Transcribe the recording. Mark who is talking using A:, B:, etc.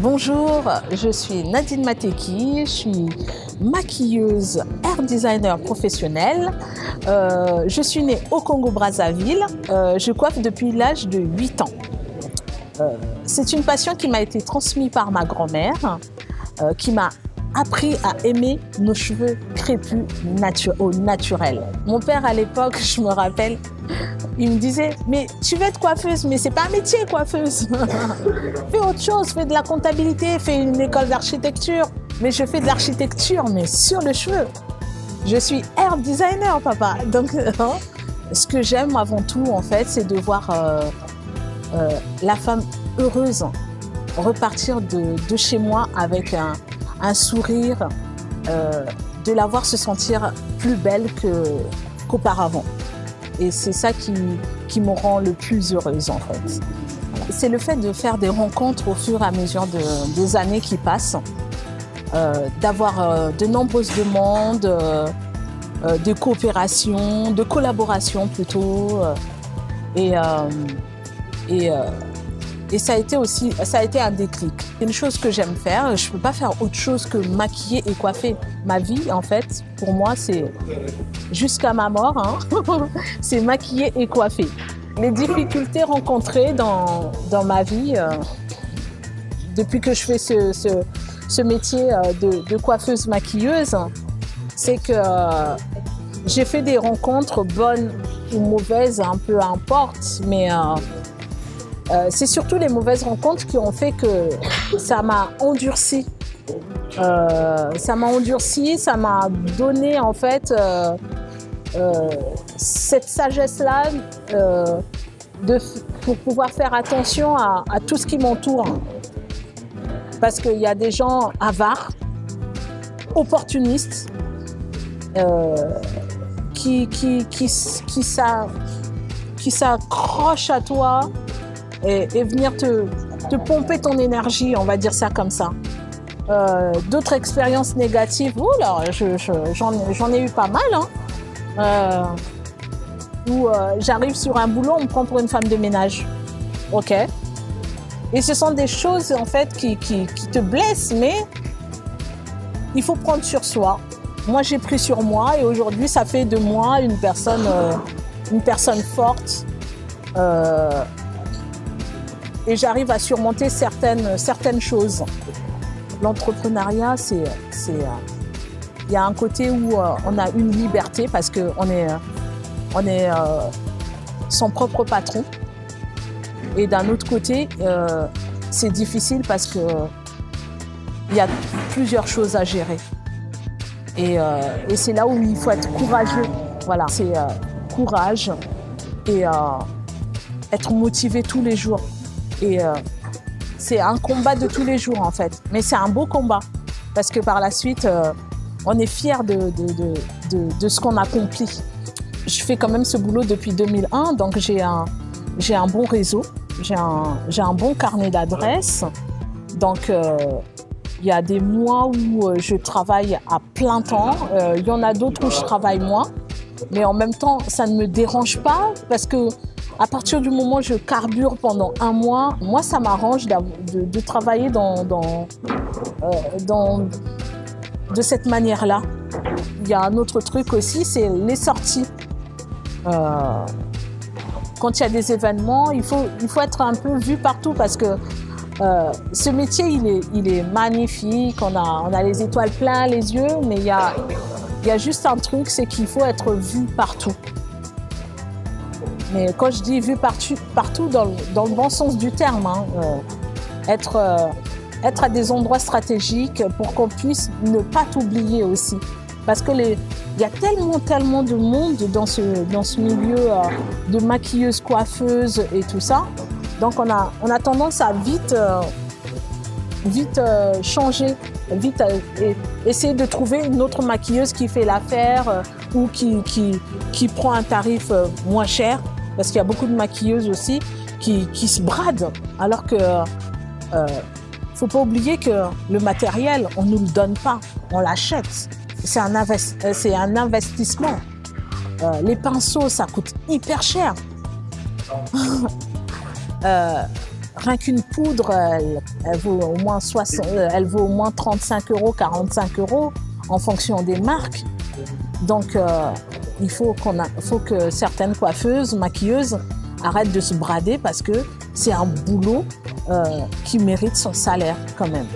A: Bonjour, je suis Nadine Mateki, je suis maquilleuse, hair designer professionnelle. Je suis née au Congo-Brazzaville. Je coiffe depuis l'âge de 8 ans. C'est une passion qui m'a été transmise par ma grand-mère, qui m'a appris à aimer nos cheveux crépus au naturel. Mon père, à l'époque, je me rappelle, il me disait « Mais tu veux être coiffeuse, mais c'est pas un métier, coiffeuse. Fais autre chose, fais de la comptabilité, fais une école d'architecture. » Mais je fais de l'architecture, mais sur le cheveu. Je suis hair designer, papa. Donc, ce que j'aime avant tout, en fait, c'est de voir la femme heureuse repartir de chez moi avec un sourire, de la voir se sentir plus belle qu'auparavant. Et c'est ça qui me rend le plus heureuse, en fait. C'est le fait de faire des rencontres au fur et à mesure des années qui passent, d'avoir de nombreuses demandes, de coopération, de collaboration plutôt. Et ça a été un déclic. C'est une chose que j'aime faire. Je ne peux pas faire autre chose que maquiller et coiffer. Ma vie, en fait, pour moi, c'est jusqu'à ma mort, hein, c'est maquiller et coiffer. Les difficultés rencontrées dans ma vie, depuis que je fais ce métier de coiffeuse maquilleuse, c'est que j'ai fait des rencontres bonnes ou mauvaises, un peu importe, mais c'est surtout les mauvaises rencontres qui ont fait que ça m'a endurci. Ça m'a donné en fait cette sagesse-là pour pouvoir faire attention à tout ce qui m'entoure. Parce qu'il y a des gens avares, opportunistes, qui s'accrochent à toi et venir te pomper ton énergie, on va dire ça comme ça. D'autres expériences négatives, oula, j'en ai eu pas mal, hein, où j'arrive sur un boulot, on me prend pour une femme de ménage. Ok. Et ce sont des choses en fait qui te blessent, mais il faut prendre sur soi. Moi, j'ai pris sur moi et aujourd'hui, ça fait de moi une personne forte. Et j'arrive à surmonter certaines choses. L'entrepreneuriat, il y a un côté où on a une liberté parce qu'on est son propre patron. Et d'un autre côté, c'est difficile parce qu'il y a plusieurs choses à gérer. Et c'est là où il faut être courageux. Voilà, c'est courage et être motivé tous les jours. Et c'est un combat de tous les jours en fait, mais c'est un beau combat parce que par la suite, on est fiers de ce qu'on accomplit. Je fais quand même ce boulot depuis 2001, donc j'ai un bon réseau, j'ai un bon carnet d'adresses. Donc il y a des mois où je travaille à plein temps, il y en a d'autres où je travaille moins, mais en même temps, ça ne me dérange pas parce que à partir du moment où je carbure pendant un mois, moi, ça m'arrange de travailler de cette manière-là. Il y a un autre truc aussi, c'est les sorties. Quand il y a des événements, il faut être un peu vu partout parce que ce métier, il est magnifique. On a les étoiles plein les yeux, mais il y a juste un truc, c'est qu'il faut être vu partout. Mais quand je dis vu partout dans le bon sens du terme, hein, être à des endroits stratégiques pour qu'on puisse ne pas t'oublier aussi. Parce que il y a tellement de monde dans ce milieu de maquilleuse, coiffeuse et tout ça. Donc on a tendance à vite changer, vite essayer de trouver une autre maquilleuse qui fait l'affaire ou qui prend un tarif moins cher. Parce qu'il y a beaucoup de maquilleuses aussi qui se bradent. Alors que faut pas oublier que le matériel, on ne nous le donne pas, on l'achète. C'est un investissement. Les pinceaux, ça coûte hyper cher. rien qu'une poudre, elle vaut au moins 35 €, 45 € en fonction des marques. Donc, il faut que certaines coiffeuses, maquilleuses arrêtent de se brader parce que c'est un boulot qui mérite son salaire quand même.